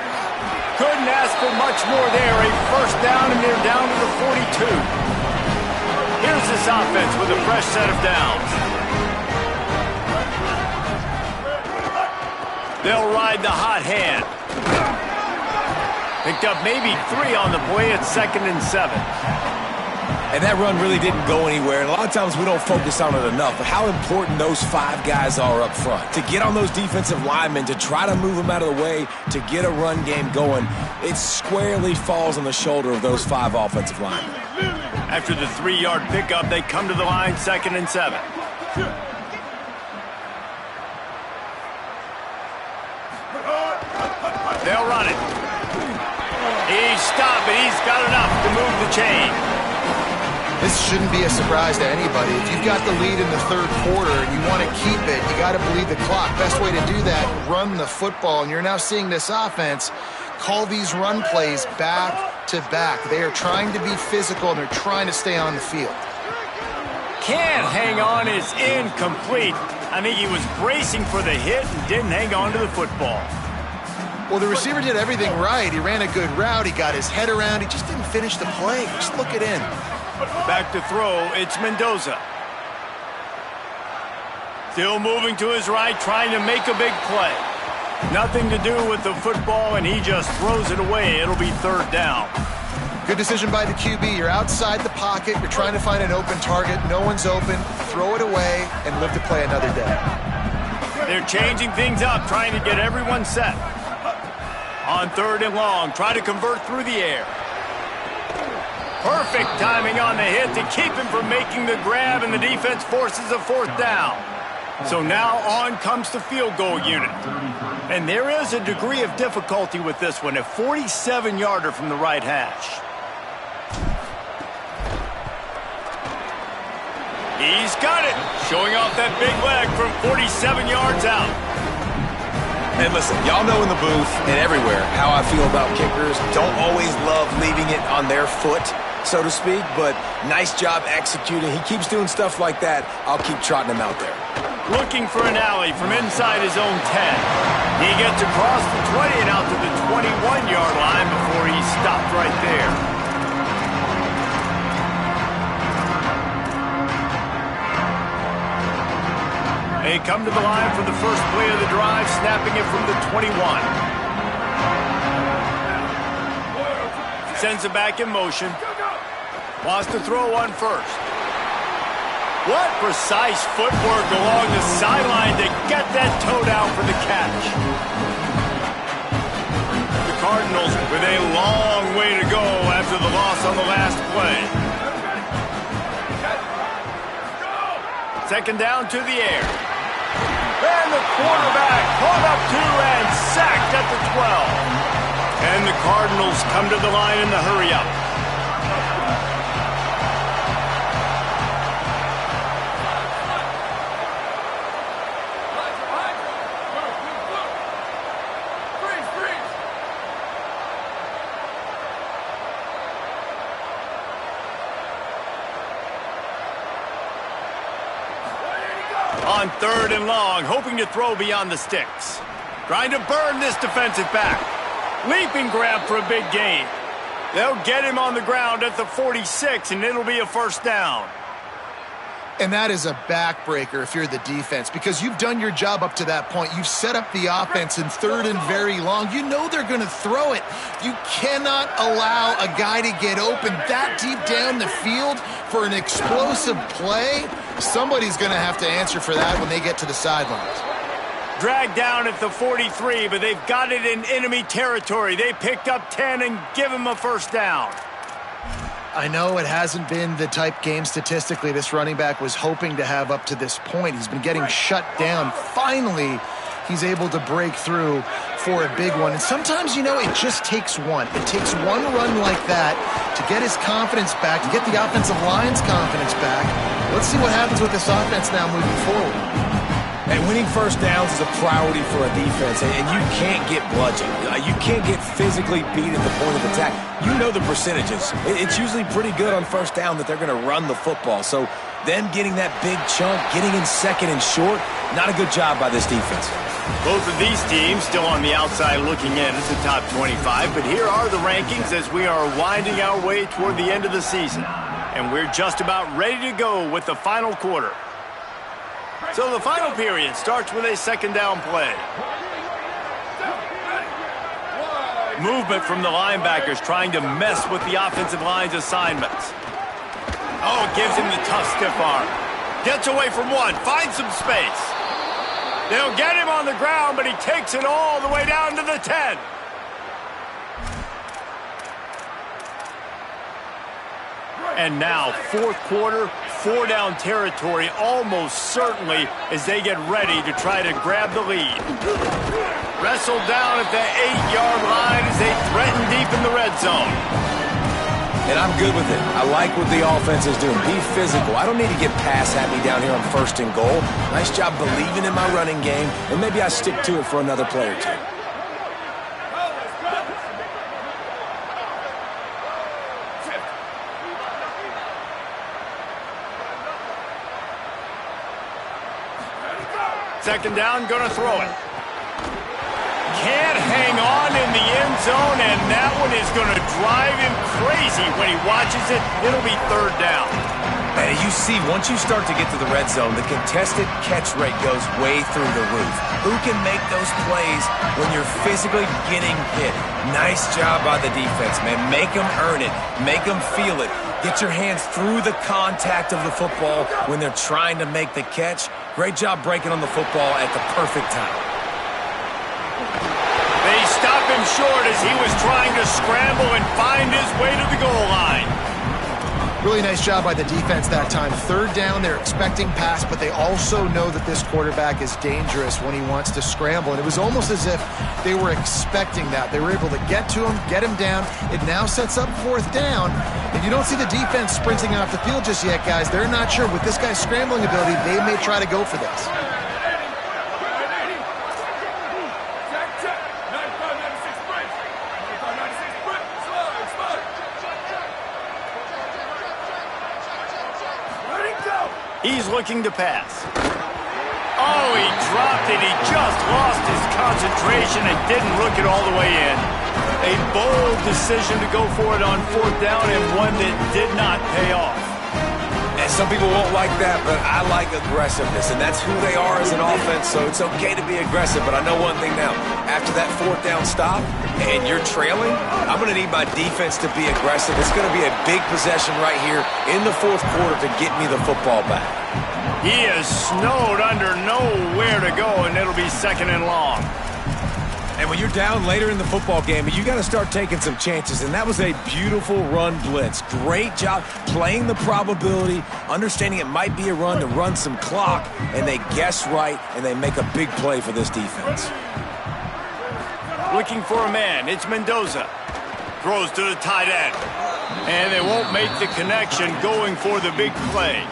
Couldn't ask for much more there. A 1st down, and they're down to the 42. Here's this offense with a fresh set of downs. They'll ride the hot hand. Picked up maybe 3 on the play at 2nd and 7. And that run really didn't go anywhere. And a lot of times we don't focus on it enough, but how important those 5 guys are up front. To get on those defensive linemen, to try to move them out of the way, to get a run game going, it squarely falls on the shoulder of those 5 offensive linemen. After the 3-yard pickup, they come to the line, 2nd and 7. They'll run it. He's stopped, but he's got enough to move the chain. This shouldn't be a surprise to anybody. If you've got the lead in the 3rd quarter and you want to keep it, you got to bleed the clock. Best way to do that, run the football. And you're now seeing this offense call these run plays back to back. They are trying to be physical, and they're trying to stay on the field. Can't hang on, is incomplete. I think he was bracing for the hit and didn't hang on to the football. Well, the receiver did everything right. He ran a good route. He got his head around. He just didn't finish the play. Just look it in. Back to throw, it's Mendoza. Still moving to his right, trying to make a big play. Nothing to do with the football, and he just throws it away. It'll be 3rd down. Good decision by the QB. You're outside the pocket. You're trying to find an open target. No one's open. Throw it away and live to play another day. They're changing things up, trying to get everyone set. On 3rd and long, try to convert through the air. Perfect timing on the hit to keep him from making the grab, and the defense forces a 4th down. So now on comes the field goal unit. And there is a degree of difficulty with this one, a 47-yarder from the right hash. He's got it, showing off that big leg from 47 yards out. And listen, y'all know in the booth and everywhere how I feel about kickers. Don't always love leaving it on their foot, so to speak, but nice job executing. He keeps doing stuff like that. I'll keep trotting him out there. Looking for an alley from inside his own 10. He gets across the 20 and out to the 21-yard line before he's stopped right there. They come to the line for the first play of the drive, snapping it from the 21. Sends it back in motion. Wants to throw on first. What precise footwork along the sideline to get that toe down for the catch. The Cardinals with a long way to go after the loss on the last play. 2nd down to the air. And the quarterback caught up to and sacked at the 12. And the Cardinals come to the line in the hurry-up. on 3rd and long, hoping to throw beyond the sticks. Trying to burn this defensive back. Leaping grab for a big gain. They'll get him on the ground at the 46, and it'll be a first down. And that is a backbreaker if you're the defense, because you've done your job up to that point. You've set up the offense in 3rd and very long. You know they're going to throw it. You cannot allow a guy to get open that deep down the field for an explosive play. Somebody's going to have to answer for that when they get to the sidelines. Dragged down at the 43, but they've got it in enemy territory. They picked up 10 and give him a first down. I know it hasn't been the type game statistically this running back was hoping to have up to this point. He's been getting shut down. Finally, he's able to break through for a big one. And sometimes, it just takes one. It takes one run like that to get his confidence back, to get the offensive line's confidence back. Let's see what happens with this offense now moving forward. And winning first downs is a priority for a defense, and you can't get bludgeoned. You can't get physically beat at the point of attack. You know the percentages. It's usually pretty good on first down that they're going to run the football. So them getting that big chunk, getting in 2nd and short, not a good job by this defense. Both of these teams still on the outside looking in at the top 25, but here are the rankings as we are winding our way toward the end of the season. And we're just about ready to go with the final quarter. So the final period starts with a 2nd down play. Movement from the linebackers trying to mess with the offensive line's assignments. Oh, it gives him the tough stiff arm. Gets away from one, finds some space. They'll get him on the ground, but he takes it all the way down to the 10. And now, 4th quarter, 4-down territory almost certainly as they get ready to try to grab the lead. Wrestled down at the 8-yard line as they threaten deep in the red zone. And I'm good with it. I like what the offense is doing. Be physical. I don't need to get pass happy down here on 1st and goal. Nice job believing in my running game, and maybe I stick to it for another play or two. Second down, gonna throw it. Can't hang on in the end zone, and that one is gonna drive him crazy when he watches it. It'll be 3rd down. And you see, once you start to get to the red zone, the contested catch rate goes way through the roof. Who can make those plays when you're physically getting hit? Nice job by the defense, man. Make them earn it. Make them feel it. Get your hands through the contact of the football when they're trying to make the catch. Great job breaking on the football at the perfect time. They stop him short as he was trying to scramble and find his way to the goal line. Really nice job by the defense that time. 3rd down, they're expecting pass, but they also know that this quarterback is dangerous when he wants to scramble. And it was almost as if they were expecting that. They were able to get to him, get him down. It now sets up 4th down. And you don't see the defense sprinting off the field just yet, guys. They're not sure. With this guy's scrambling ability, they may try to go for this. He's looking to pass. Oh, he dropped it. He just lost his concentration and didn't look it all the way in. A bold decision to go for it on 4th down and one that did not pay off. And some people won't like that, but I like aggressiveness, and that's who they are as an offense, so it's okay to be aggressive. But I know one thing now. After that 4th down stop and you're trailing, I'm going to need my defense to be aggressive. It's going to be a big possession right here in the 4th quarter to get me the football back. He is snowed under nowhere to go, and it'll be 2nd and long. And when you're down later in the football game, you got to start taking some chances, and that was a beautiful run blitz. Great job playing the probability, understanding it might be a run to run some clock, and they guess right, and they make a big play for this defense. Looking for a man, it's Mendoza. Throws to the tight end. And they won't make the connection going for the big play.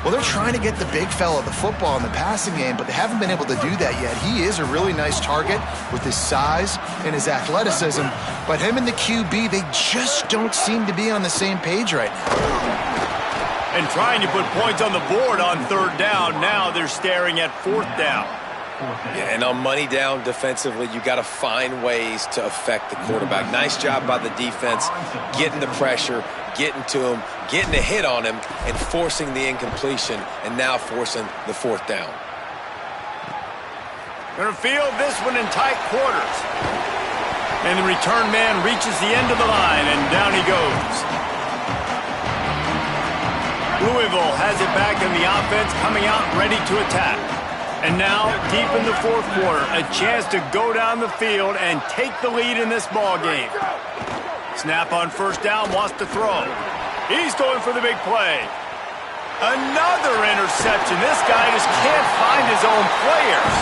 Well, they're trying to get the big fella the football in the passing game, but they haven't been able to do that yet. He is a really nice target with his size and his athleticism, but him and the QB, they just don't seem to be on the same page right now. And trying to put points on the board on third down. Now they're staring at fourth down. Yeah, and on money down defensively, you got to find ways to affect the quarterback. Nice job by the defense, getting the pressure, getting to him, getting a hit on him, and forcing the incompletion, and now forcing the fourth down. Going to field this one in tight quarters. And the return man reaches the end of the line, and down he goes. Louisville has it back in the offense, coming out ready to attack. And now, deep in the fourth quarter, a chance to go down the field and take the lead in this ball game. Snap on first down, wants to throw. He's going for the big play. Another interception. This guy just can't find his own players.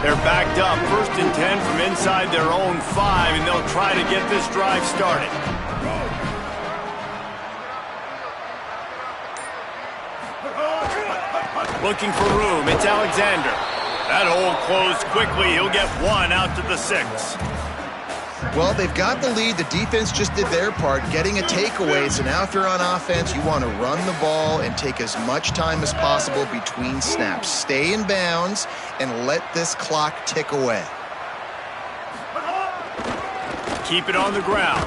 They're backed up, 1st and 10 from inside their own 5, and they'll try to get this drive started. Looking for room, it's Alexander. That hole closed quickly. He'll get 1 out to the 6. Well, they've got the lead. The defense just did their part, getting a takeaway. So now if you're on offense, you want to run the ball and take as much time as possible between snaps. Stay in bounds and let this clock tick away. Keep it on the ground.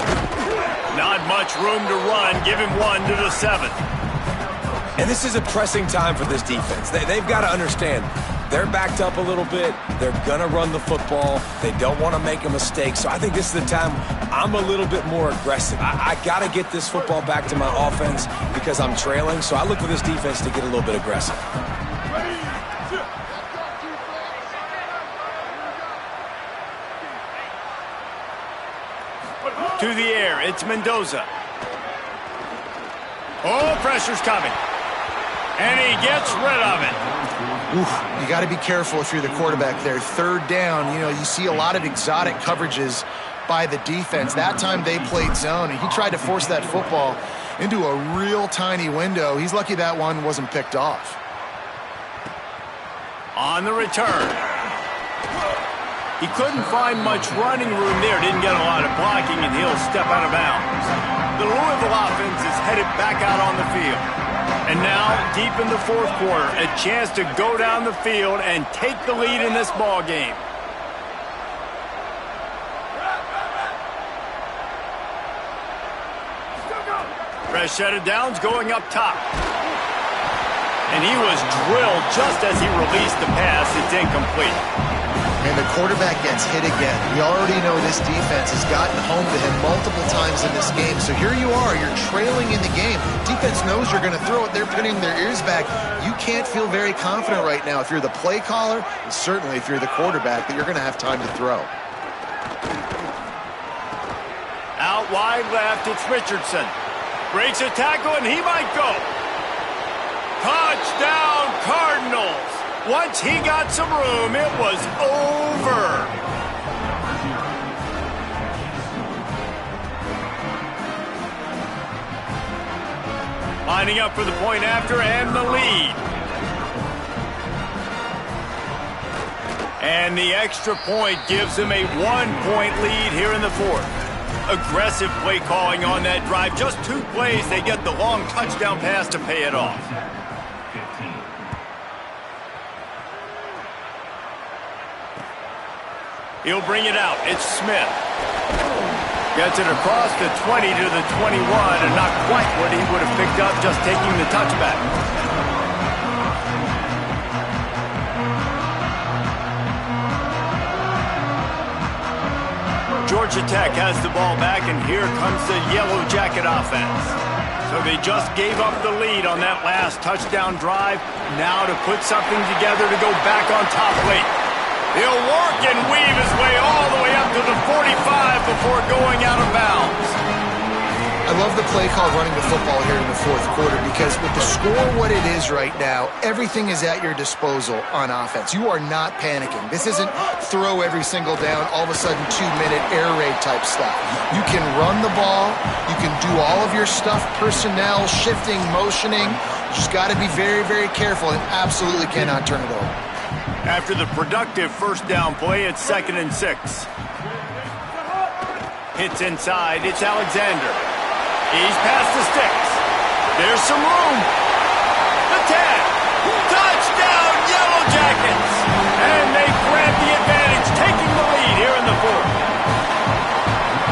Not much room to run. Give him 1 to the 7. And this is a pressing time for this defense. They've got to understand, they're backed up a little bit. They're going to run the football. They don't want to make a mistake. So I think this is the time I'm a little bit more aggressive. I got to get this football back to my offense because I'm trailing. So I look for this defense to get a little bit aggressive. To the air, it's Mendoza. Oh, pressure's coming. And he gets rid of it. Oof, you got to be careful if you're the quarterback there. Third down, you see a lot of exotic coverages by the defense. That time they played zone, and he tried to force that football into a real tiny window. He's lucky that one wasn't picked off. On the return. He couldn't find much running room there. Didn't get a lot of blocking, and he'll step out of bounds. The Louisville offense is headed back out on the field. And now, deep in the fourth quarter, a chance to go down the field and take the lead in this ball game. Fresh set of downs going up top. And he was drilled just as he released the pass. It's incomplete. And the quarterback gets hit again. We already know this defense has gotten home to him multiple times in this game. So here you are, you're trailing in the game. Defense knows you're going to throw it. They're putting their ears back. You can't feel very confident right now if you're the play caller, and certainly if you're the quarterback, that you're going to have time to throw. Out wide left, it's Richardson. Breaks a tackle, and he might go. Touchdown, Cardinals. Once he got some room, it was over. Lining up for the point after and the lead. And the extra point gives them a 1-point lead here in the fourth. Aggressive play calling on that drive. Just 2 plays, they get the long touchdown pass to pay it off. He'll bring it out. It's Smith. Gets it across the 20 to the 21, and not quite what he would have picked up just taking the touchback. Georgia Tech has the ball back, and here comes the Yellow Jacket offense. So they just gave up the lead on that last touchdown drive. Now to put something together to go back on top late. He'll work and weave his way all the way up to the 45 before going out of bounds. I love the play call running the football here in the fourth quarter because with the score what it is right now, everything is at your disposal on offense. You are not panicking. This isn't throw every single down, all of a sudden 2-minute air raid type stuff. You can run the ball. You can do all of your stuff, personnel, shifting, motioning. You just got to be very, very careful and absolutely cannot turn it over. After the productive first down play, it's 2nd and 6. Hits inside, it's Alexander. He's past the sticks. There's some room. The 10. Touchdown, Yellow Jackets! And they grab the advantage, taking the lead here in the 4th.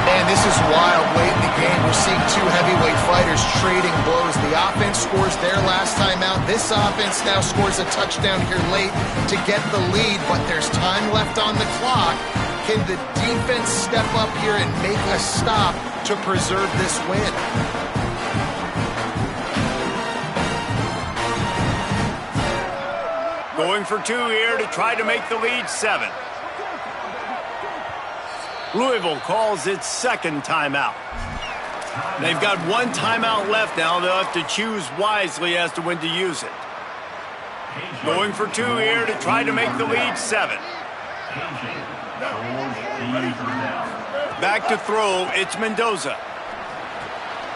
Man, this is wild. Late in the game, we're seeing two heavyweight fighters trading blows. The offense scores their last time out. This offense now scores a touchdown here late to get the lead, but there's time left on the clock. Can the defense step up here and make a stop to preserve this win? Going for 2 here to try to make the lead 7. Louisville calls its 2nd timeout. They've got 1 timeout left now. They'll have to choose wisely as to when to use it. Going for 2 here to try to make the lead 7. Back to throw, it's Mendoza.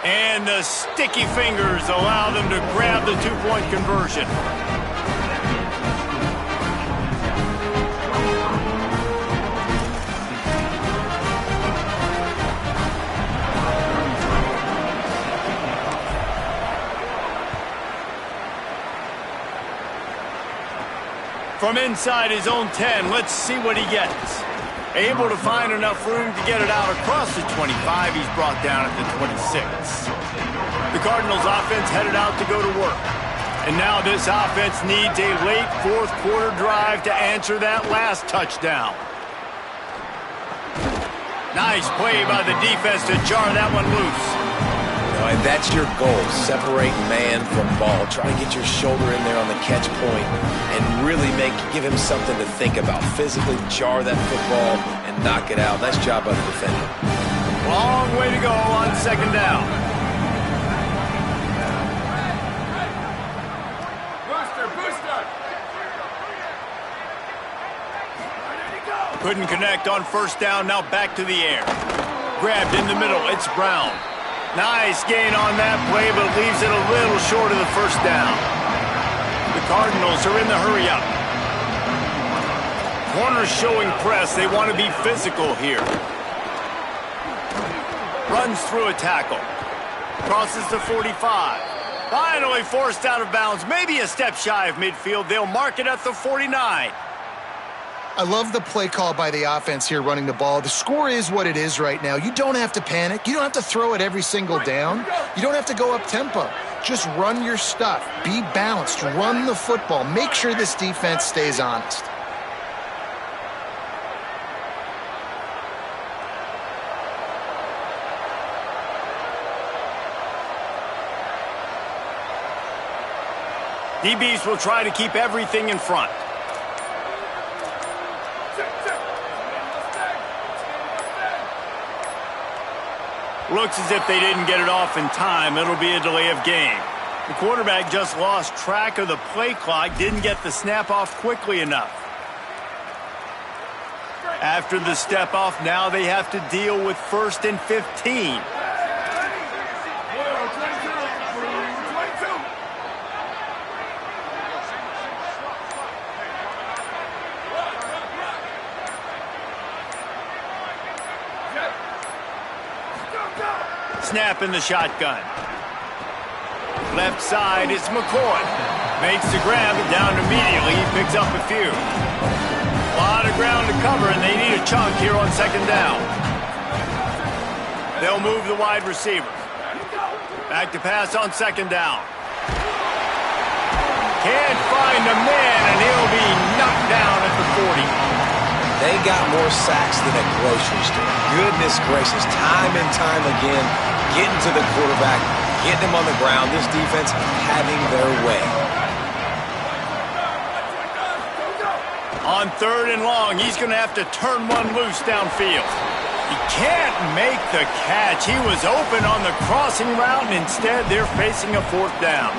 And the sticky fingers allow them to grab the 2-point conversion. From inside his own 10, let's see what he gets. Able to find enough room to get it out across the 25. He's brought down at the 26. The Cardinals offense headed out to go to work. And now this offense needs a late 4th quarter drive to answer that last touchdown. Nice play by the defense to jar that one loose. And that's your goal. Separate man from ball. Try to get your shoulder in there on the catch point and really give him something to think about. Physically jar that football and knock it out. Nice job by the defender. Long way to go on 2nd down. Couldn't connect on 1st down. Now back to the air. Grabbed in the middle. It's Brown. Nice gain on that play, but leaves it a little short of the 1st down. The Cardinals are in the hurry-up. Corners showing press. They want to be physical here. Runs through a tackle. Crosses the 45. Finally forced out of bounds. Maybe a step shy of midfield. They'll mark it at the 49. I love the play call by the offense here running the ball. The score is what it is right now. You don't have to panic. You don't have to throw it every single down. You don't have to go up tempo. Just run your stuff. Be balanced. Run the football. Make sure this defense stays honest. DBs will try to keep everything in front. Looks as if they didn't get it off in time. It'll be a delay of game. The quarterback just lost track of the play clock, didn't get the snap off quickly enough. After the step off, now they have to deal with 1st and 15. Snap in the shotgun. Left side, it's McCoy. Makes the grab and down immediately. He picks up a few. A lot of ground to cover, and they need a chunk here on 2nd down. They'll move the wide receiver. Back to pass on 2nd down. Can't find the man, and he'll be knocked down at the 40. They got more sacks than a grocery store. Goodness gracious, time and time again, getting to the quarterback, getting him on the ground. This defense having their way. On 3rd and long, he's going to have to turn one loose downfield. He can't make the catch. He was open on the crossing route, and instead they're facing a 4th down.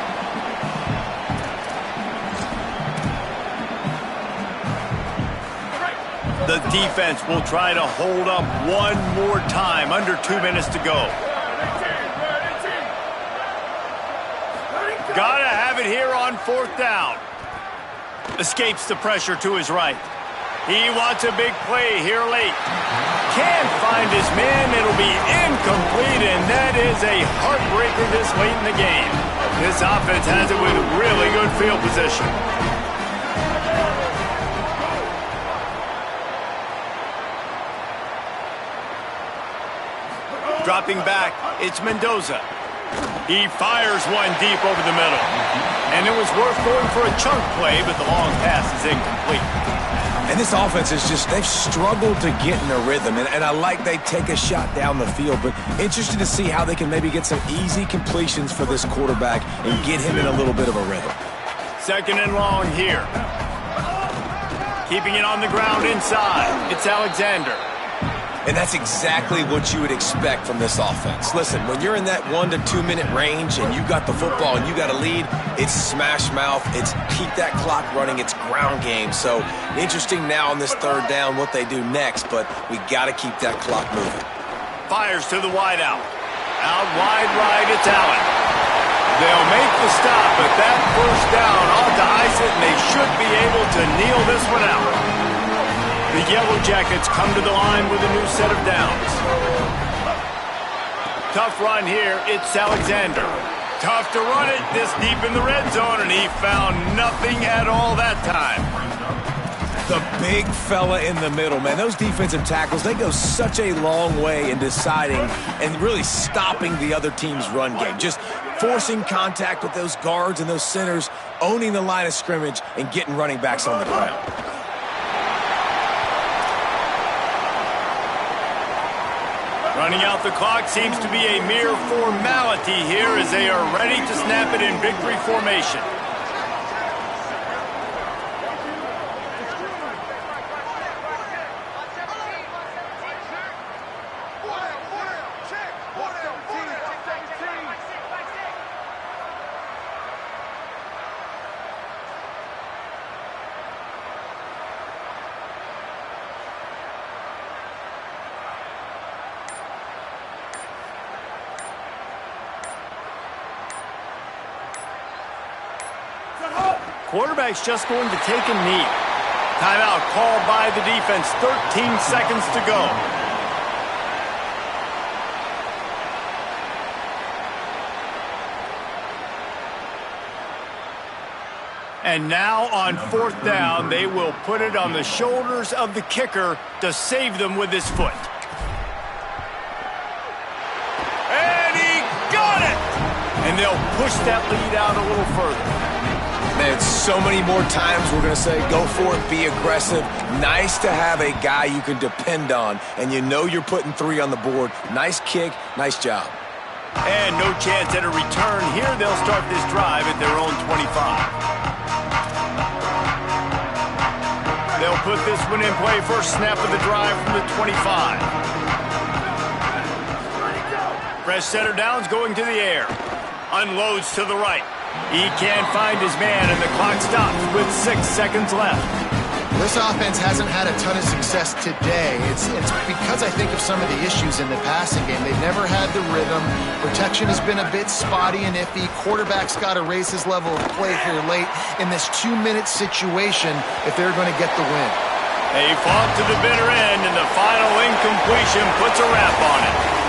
The defense will try to hold up one more time. Under 2 minutes to go. Gotta have it here on 4th down. Escapes the pressure to his right. He wants a big play here late. Can't find his man. It'll be incomplete, and that is a heartbreaker this late in the game. This offense has it with really good field position. Dropping back, it's Mendoza. He fires one deep over the middle. And it was worth going for a chunk play, but the long pass is incomplete. And this offense is just, they've struggled to get in a rhythm. And I like they take a shot down the field, but interested to see how they can maybe get some easy completions for this quarterback and get him in a little bit of a rhythm. 2nd and long here. Keeping it on the ground inside. It's Alexander. And that's exactly what you would expect from this offense. Listen, when you're in that 1 to 2 minute range and you got the football and you got a lead, it's smash mouth, it's keep that clock running, it's ground game. So interesting now on this 3rd down what they do next, but we got to keep that clock moving. Fires to the wide out. Out wide right, it's Allen. They'll make the stop, but that 1st down ought to ice it, and they should be able to kneel this one out. The Yellow Jackets come to the line with a new set of downs. Tough run here, it's Alexander. Tough to run it this deep in the red zone, and he found nothing at all that time. The big fella in the middle, man. Those defensive tackles, they go such a long way in deciding and really stopping the other team's run game. Just forcing contact with those guards and those centers, owning the line of scrimmage, and getting running backs on the ground. Running out the clock seems to be a mere formality here as they are ready to snap it in victory formation. Quarterback's just going to take a knee. Timeout called by the defense. 13 seconds to go. And now on 4th down, they will put it on the shoulders of the kicker to save them with his foot. And he got it! And they'll push that lead out a little further. Man, so many more times we're going to say, go for it, be aggressive. Nice to have a guy you can depend on, and you know you're putting 3 on the board. Nice kick, nice job. And no chance at a return here. They'll start this drive at their own 25. They'll put this one in play. First snap of the drive from the 25. Fresh set of downs going to the air. Unloads to the right. He can't find his man, and the clock stops with 6 seconds left. This offense hasn't had a ton of success today. It's because I think of some of the issues in the passing game. They've never had the rhythm. Protection has been a bit spotty and iffy. Quarterback's got to raise his level of play here late in this 2-minute situation if they're going to get the win. They fought to the bitter end, and the final incompletion puts a wrap on it.